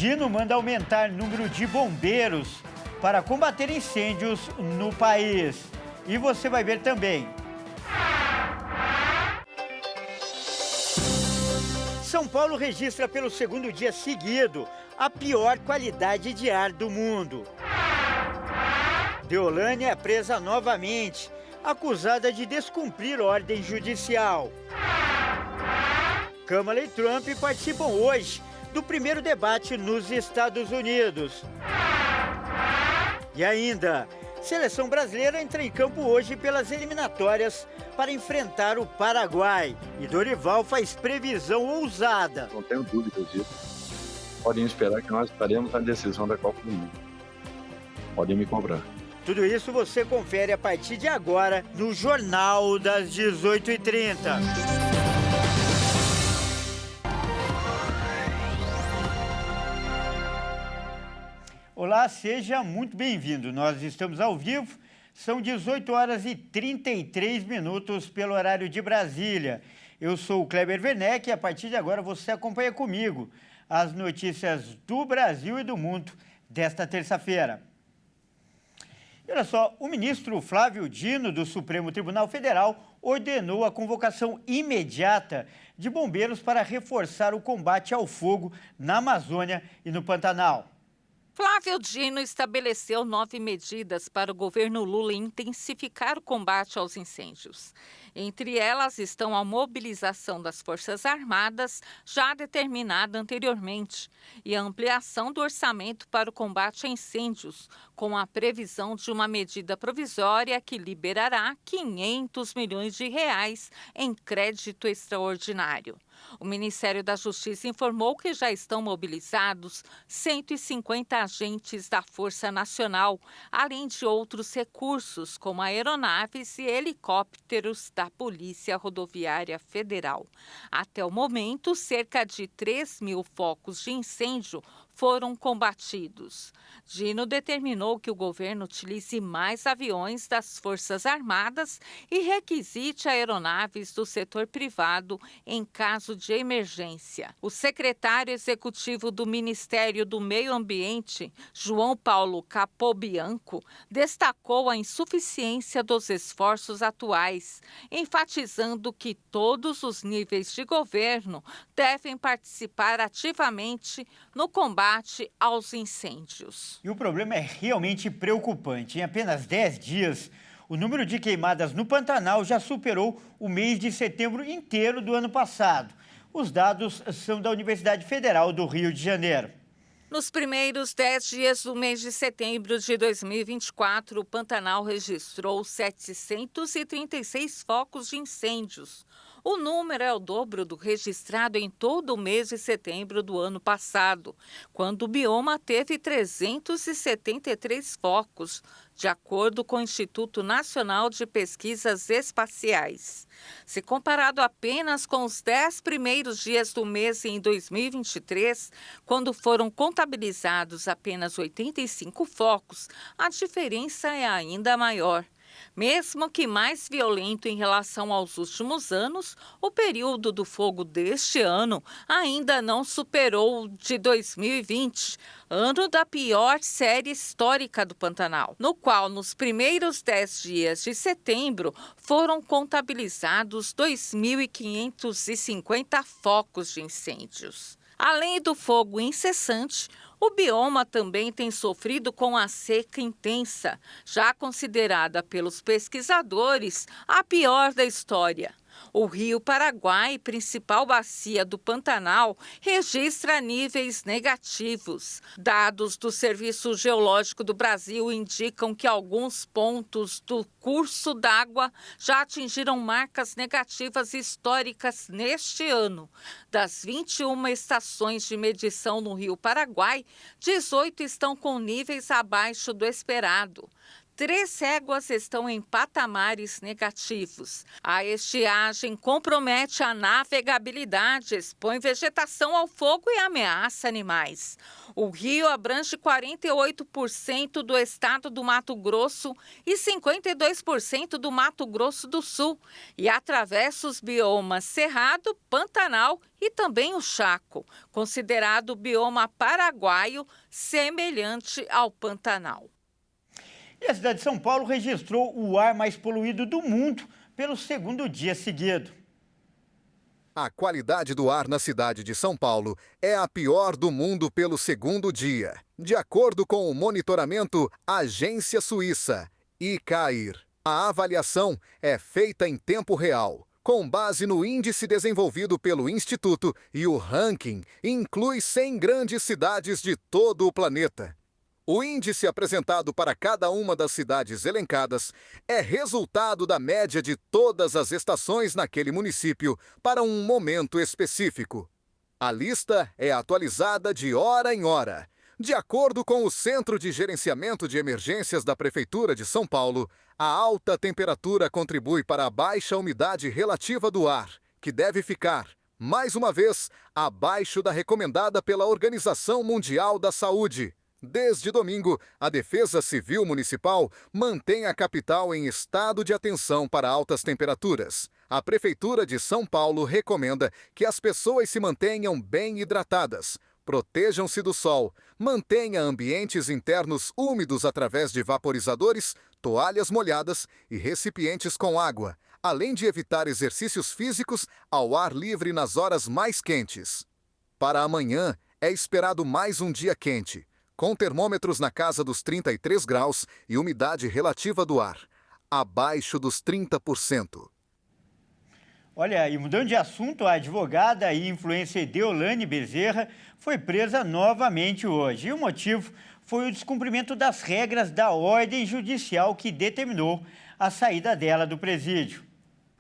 Dino manda aumentar o número de bombeiros para combater incêndios no país. E você vai ver também. São Paulo registra pelo segundo dia seguido a pior qualidade de ar do mundo. Deolane é presa novamente, acusada de descumprir ordem judicial. Câmara e Trump participam hoje do primeiro debate nos Estados Unidos. E ainda, seleção brasileira entra em campo hoje pelas eliminatórias para enfrentar o Paraguai. E Dorival faz previsão ousada. Não tenho dúvidas disso. Podem esperar que nós estaremos na decisão da Copa do Mundo. Podem me cobrar. Tudo isso você confere a partir de agora no Jornal das 18h30. Olá, seja muito bem-vindo. Nós estamos ao vivo, são 18 horas e 33 minutos pelo horário de Brasília. Eu sou o Kleber Werneck e a partir de agora você acompanha comigo as notícias do Brasil e do mundo desta terça-feira. E olha só, o ministro Flávio Dino, do Supremo Tribunal Federal, ordenou a convocação imediata de bombeiros para reforçar o combate ao fogo na Amazônia e no Pantanal. Flávio Dino estabeleceu 9 medidas para o governo Lula intensificar o combate aos incêndios. Entre elas estão a mobilização das Forças Armadas, já determinada anteriormente, e a ampliação do orçamento para o combate a incêndios, com a previsão de uma medida provisória que liberará 500 milhões de reais em crédito extraordinário. O Ministério da Justiça informou que já estão mobilizados 150 agentes da Força Nacional, além de outros recursos, como aeronaves e helicópteros da Polícia Rodoviária Federal. Até o momento, cerca de 3.000 focos de incêndio foram combatidos. Dino determinou que o governo utilize mais aviões das Forças Armadas e requisite aeronaves do setor privado em caso de emergência. O secretário executivo do Ministério do Meio Ambiente, João Paulo Capobianco, destacou a insuficiência dos esforços atuais, enfatizando que todos os níveis de governo devem participar ativamente no combate aos incêndios. E o problema é realmente preocupante. Em apenas 10 dias, o número de queimadas no Pantanal já superou o mês de setembro inteiro do ano passado. Os dados são da Universidade Federal do Rio de Janeiro. Nos primeiros 10 dias do mês de setembro de 2024, o Pantanal registrou 736 focos de incêndios. O número é o dobro do registrado em todo o mês de setembro do ano passado, quando o bioma teve 373 focos, de acordo com o Instituto Nacional de Pesquisas Espaciais. Se comparado apenas com os 10 primeiros dias do mês em 2023, quando foram contabilizados apenas 85 focos, a diferença é ainda maior. Mesmo que mais violento em relação aos últimos anos, o período do fogo deste ano ainda não superou o de 2020, ano da pior série histórica do Pantanal, no qual, nos primeiros 10 dias de setembro, foram contabilizados 2.550 focos de incêndios. Além do fogo incessante, o bioma também tem sofrido com a seca intensa, já considerada pelos pesquisadores a pior da história. O Rio Paraguai, principal bacia do Pantanal, registra níveis negativos. Dados do Serviço Geológico do Brasil indicam que alguns pontos do curso d'água já atingiram marcas negativas históricas neste ano. Das 21 estações de medição no Rio Paraguai, 18 estão com níveis abaixo do esperado. 3 éguas estão em patamares negativos. A estiagem compromete a navegabilidade, expõe vegetação ao fogo e ameaça animais. O rio abrange 48% do estado do Mato Grosso e 52% do Mato Grosso do Sul e atravessa os biomas Cerrado, Pantanal e também o Chaco, considerado bioma paraguaio semelhante ao Pantanal. E a cidade de São Paulo registrou o ar mais poluído do mundo pelo segundo dia seguido. A qualidade do ar na cidade de São Paulo é a pior do mundo pelo segundo dia, de acordo com o monitoramento Agência Suíça, ICAIR. A avaliação é feita em tempo real, com base no índice desenvolvido pelo Instituto, e o ranking inclui 100 grandes cidades de todo o planeta. O índice apresentado para cada uma das cidades elencadas é resultado da média de todas as estações naquele município para um momento específico. A lista é atualizada de hora em hora. De acordo com o Centro de Gerenciamento de Emergências da Prefeitura de São Paulo, a alta temperatura contribui para a baixa umidade relativa do ar, que deve ficar, mais uma vez, abaixo da recomendada pela Organização Mundial da Saúde. Desde domingo, a Defesa Civil Municipal mantém a capital em estado de atenção para altas temperaturas. A Prefeitura de São Paulo recomenda que as pessoas se mantenham bem hidratadas, protejam-se do sol, mantenha ambientes internos úmidos através de vaporizadores, toalhas molhadas e recipientes com água, além de evitar exercícios físicos ao ar livre nas horas mais quentes. Para amanhã, é esperado mais um dia quente, com termômetros na casa dos 33 graus e umidade relativa do ar, abaixo dos 30%. Olha, e mudando de assunto, a advogada e influencer Deolane Bezerra foi presa novamente hoje. E o motivo foi o descumprimento das regras da ordem judicial que determinou a saída dela do presídio.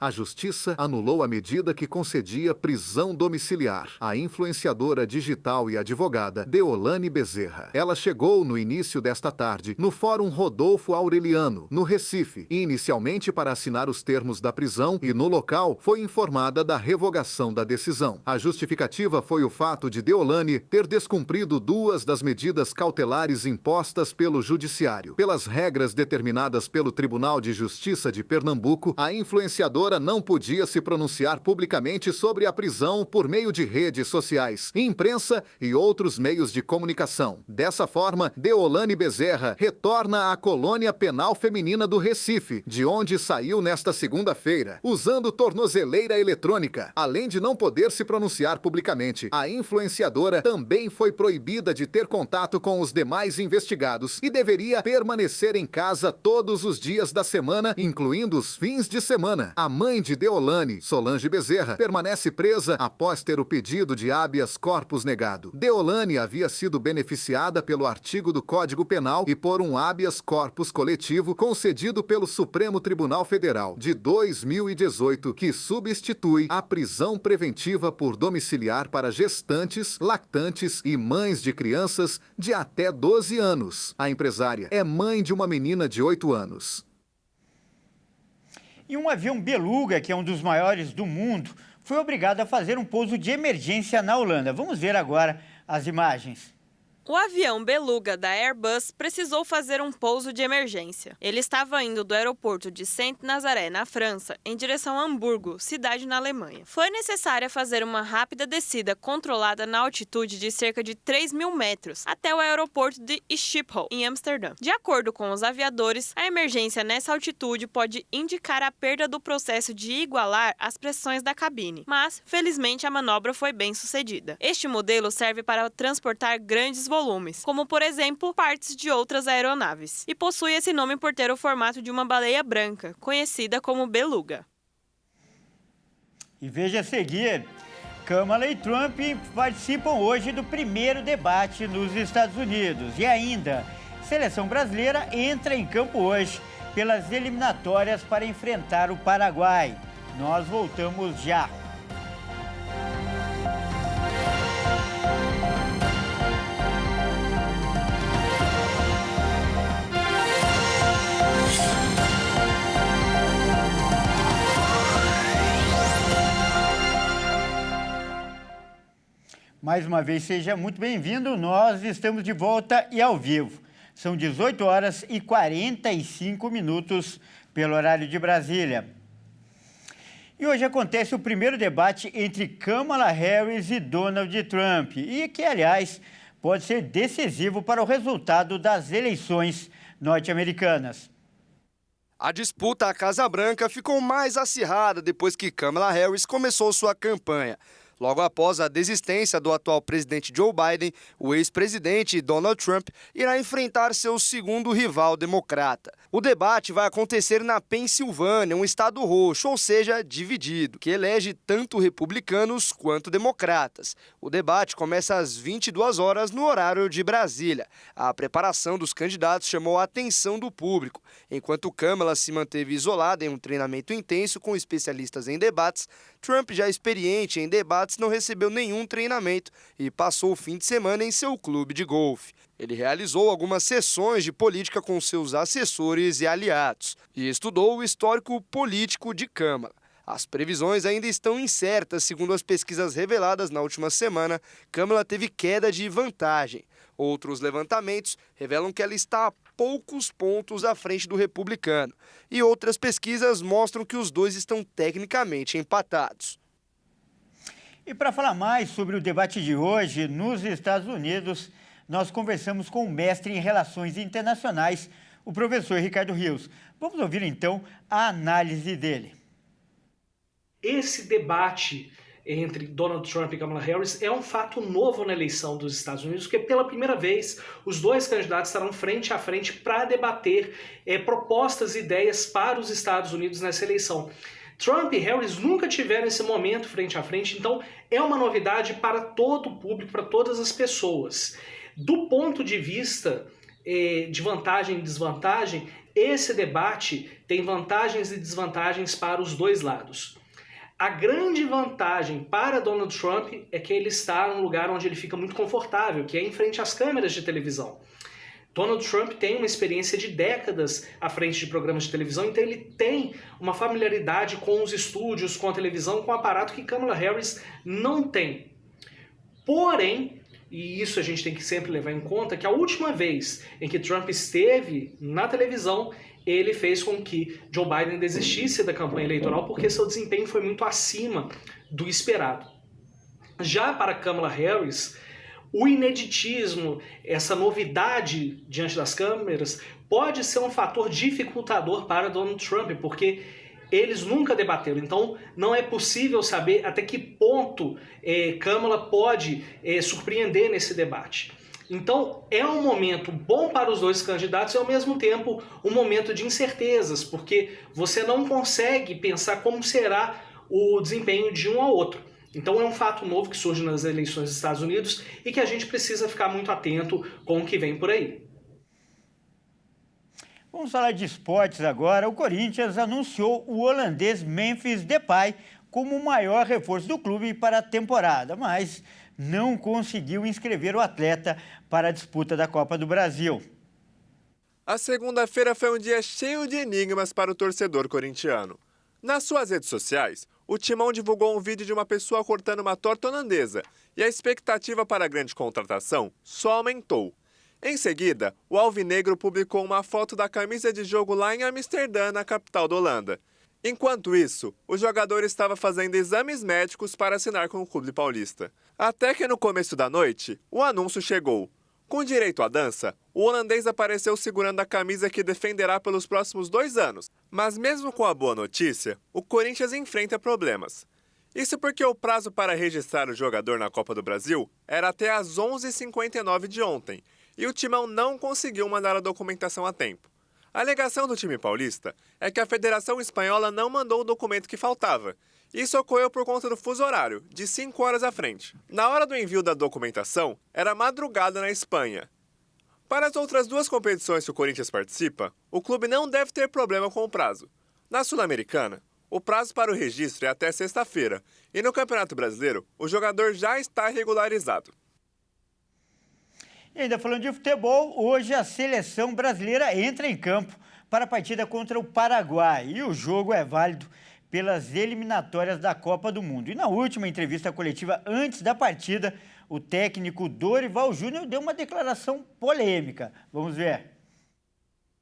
A Justiça anulou a medida que concedia prisão domiciliar à influenciadora digital e advogada Deolane Bezerra. Ela chegou no início desta tarde no Fórum Rodolfo Aureliano, no Recife, inicialmente para assinar os termos da prisão, e no local foi informada da revogação da decisão. A justificativa foi o fato de Deolane ter descumprido 2 das medidas cautelares impostas pelo Judiciário. Pelas regras determinadas pelo Tribunal de Justiça de Pernambuco, a influenciadora não podia se pronunciar publicamente sobre a prisão por meio de redes sociais, imprensa e outros meios de comunicação. Dessa forma, Deolane Bezerra retorna à colônia penal feminina do Recife, de onde saiu nesta segunda-feira, usando tornozeleira eletrônica. Além de não poder se pronunciar publicamente, a influenciadora também foi proibida de ter contato com os demais investigados e deveria permanecer em casa todos os dias da semana, incluindo os fins de semana. A mãe de Deolane, Solange Bezerra, permanece presa após ter o pedido de habeas corpus negado. Deolane havia sido beneficiada pelo artigo do Código Penal e por um habeas corpus coletivo concedido pelo Supremo Tribunal Federal de 2018, que substitui a prisão preventiva por domiciliar para gestantes, lactantes e mães de crianças de até 12 anos. A empresária é mãe de uma menina de 8 anos. E um avião Beluga, que é um dos maiores do mundo, foi obrigado a fazer um pouso de emergência na Holanda. Vamos ver agora as imagens. O avião Beluga da Airbus precisou fazer um pouso de emergência. Ele estava indo do aeroporto de Saint-Nazaire, na França, em direção a Hamburgo, cidade na Alemanha. Foi necessário fazer uma rápida descida controlada na altitude de cerca de 3.000 metros até o aeroporto de Schiphol, em Amsterdã. De acordo com os aviadores, a emergência nessa altitude pode indicar a perda do processo de igualar as pressões da cabine, mas, felizmente, a manobra foi bem sucedida. Este modelo serve para transportar grandes volumes, como por exemplo, partes de outras aeronaves, e possui esse nome por ter o formato de uma baleia branca, conhecida como beluga. E veja a seguir, Kamala e Trump participam hoje do primeiro debate nos Estados Unidos. E ainda, seleção brasileira entra em campo hoje pelas eliminatórias para enfrentar o Paraguai. Nós voltamos já. Mais uma vez, seja muito bem-vindo. Nós estamos de volta e ao vivo. São 18 horas e 45 minutos pelo horário de Brasília. E hoje acontece o primeiro debate entre Kamala Harris e Donald Trump, e que, aliás, pode ser decisivo para o resultado das eleições norte-americanas. A disputa à Casa Branca ficou mais acirrada depois que Kamala Harris começou sua campanha. Logo após a desistência do atual presidente Joe Biden, o ex-presidente Donald Trump irá enfrentar seu segundo rival democrata. O debate vai acontecer na Pensilvânia, um estado roxo, ou seja, dividido, que elege tanto republicanos quanto democratas. O debate começa às 22 horas no horário de Brasília. A preparação dos candidatos chamou a atenção do público. Enquanto Kamala se manteve isolada em um treinamento intenso com especialistas em debates, Trump, já experiente em debates, não recebeu nenhum treinamento e passou o fim de semana em seu clube de golfe. Ele realizou algumas sessões de política com seus assessores e aliados e estudou o histórico político de Kamala. As previsões ainda estão incertas. Segundo as pesquisas reveladas na última semana, Kamala teve queda de vantagem. Outros levantamentos revelam que ela está a poucos pontos à frente do republicano. E outras pesquisas mostram que os dois estão tecnicamente empatados. E para falar mais sobre o debate de hoje, nos Estados Unidos, nós conversamos com o mestre em Relações Internacionais, o professor Ricardo Rios. Vamos ouvir, então, a análise dele. Esse debate entre Donald Trump e Kamala Harris é um fato novo na eleição dos Estados Unidos, porque pela primeira vez os dois candidatos estarão frente a frente para debater propostas e ideias para os Estados Unidos nessa eleição. Trump e Harris nunca tiveram esse momento frente a frente, então é uma novidade para todo o público, para todas as pessoas. Do ponto de vista de vantagem e desvantagem, esse debate tem vantagens e desvantagens para os dois lados. A grande vantagem para Donald Trump é que ele está num lugar onde ele fica muito confortável, que é em frente às câmeras de televisão. Donald Trump tem uma experiência de décadas à frente de programas de televisão, então ele tem uma familiaridade com os estúdios, com a televisão, com o aparato que Kamala Harris não tem. Porém, e isso a gente tem que sempre levar em conta, que a última vez em que Trump esteve na televisão, ele fez com que Joe Biden desistisse da campanha eleitoral porque seu desempenho foi muito acima do esperado. Já para Kamala Harris, o ineditismo, essa novidade diante das câmeras, pode ser um fator dificultador para Donald Trump, porque eles nunca debateram. Então, não é possível saber até que ponto Kamala pode surpreender nesse debate. Então, é um momento bom para os dois candidatos e, ao mesmo tempo, um momento de incertezas, porque você não consegue pensar como será o desempenho de um ao outro. Então, é um fato novo que surge nas eleições dos Estados Unidos e que a gente precisa ficar muito atento com o que vem por aí. Vamos falar de esportes agora. O Corinthians anunciou o holandês Memphis Depay como o maior reforço do clube para a temporada, mas não conseguiu inscrever o atleta para a disputa da Copa do Brasil. A segunda-feira foi um dia cheio de enigmas para o torcedor corintiano. Nas suas redes sociais, o Timão divulgou um vídeo de uma pessoa cortando uma torta holandesa e a expectativa para a grande contratação só aumentou. Em seguida, o Alvinegro publicou uma foto da camisa de jogo lá em Amsterdã, na capital da Holanda. Enquanto isso, o jogador estava fazendo exames médicos para assinar com o clube paulista. Até que no começo da noite, o anúncio chegou. Com direito à dança, o holandês apareceu segurando a camisa que defenderá pelos próximos 2 anos. Mas mesmo com a boa notícia, o Corinthians enfrenta problemas. Isso porque o prazo para registrar o jogador na Copa do Brasil era até às 11h59 de ontem, e o Timão não conseguiu mandar a documentação a tempo. A alegação do time paulista é que a Federação Espanhola não mandou o documento que faltava. Isso ocorreu por conta do fuso horário, de 5 horas à frente. Na hora do envio da documentação, era madrugada na Espanha. Para as outras 2 competições que o Corinthians participa, o clube não deve ter problema com o prazo. Na Sul-Americana, o prazo para o registro é até sexta-feira, e no Campeonato Brasileiro, o jogador já está regularizado. E ainda falando de futebol, hoje a seleção brasileira entra em campo para a partida contra o Paraguai. E o jogo é válido pelas eliminatórias da Copa do Mundo. E na última entrevista coletiva antes da partida, o técnico Dorival Júnior deu uma declaração polêmica. Vamos ver.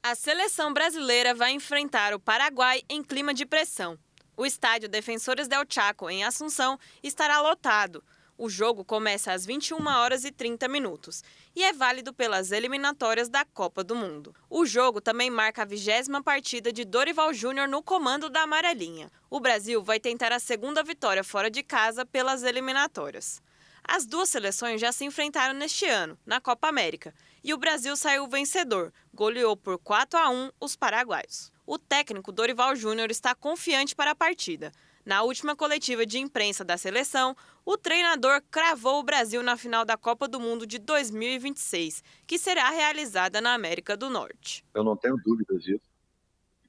A seleção brasileira vai enfrentar o Paraguai em clima de pressão. O estádio Defensores del Chaco, em Assunção, estará lotado. O jogo começa às 21h30 e é válido pelas eliminatórias da Copa do Mundo. O jogo também marca a 20ª partida de Dorival Júnior no comando da amarelinha. O Brasil vai tentar a segunda vitória fora de casa pelas eliminatórias. As duas seleções já se enfrentaram neste ano, na Copa América, e o Brasil saiu vencedor, goleou por 4-1 os paraguaios. O técnico Dorival Júnior está confiante para a partida. Na última coletiva de imprensa da seleção, o treinador cravou o Brasil na final da Copa do Mundo de 2026, que será realizada na América do Norte. Eu não tenho dúvidas disso.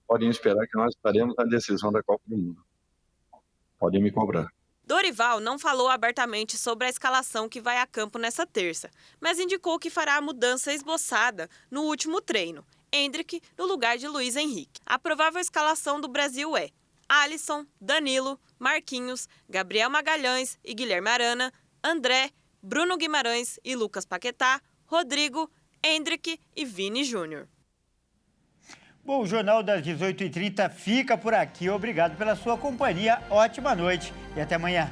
Podem esperar que nós estaremos na decisão da Copa do Mundo. Podem me cobrar. Dorival não falou abertamente sobre a escalação que vai a campo nessa terça, mas indicou que fará a mudança esboçada no último treino, Endrick no lugar de Luiz Henrique. A provável escalação do Brasil é Alisson, Danilo, Marquinhos, Gabriel Magalhães e Guilherme Arana, André, Bruno Guimarães e Lucas Paquetá, Rodrigo, Endrick e Vini Júnior. Bom, o Jornal das 18h30 fica por aqui. Obrigado pela sua companhia. Ótima noite e até amanhã.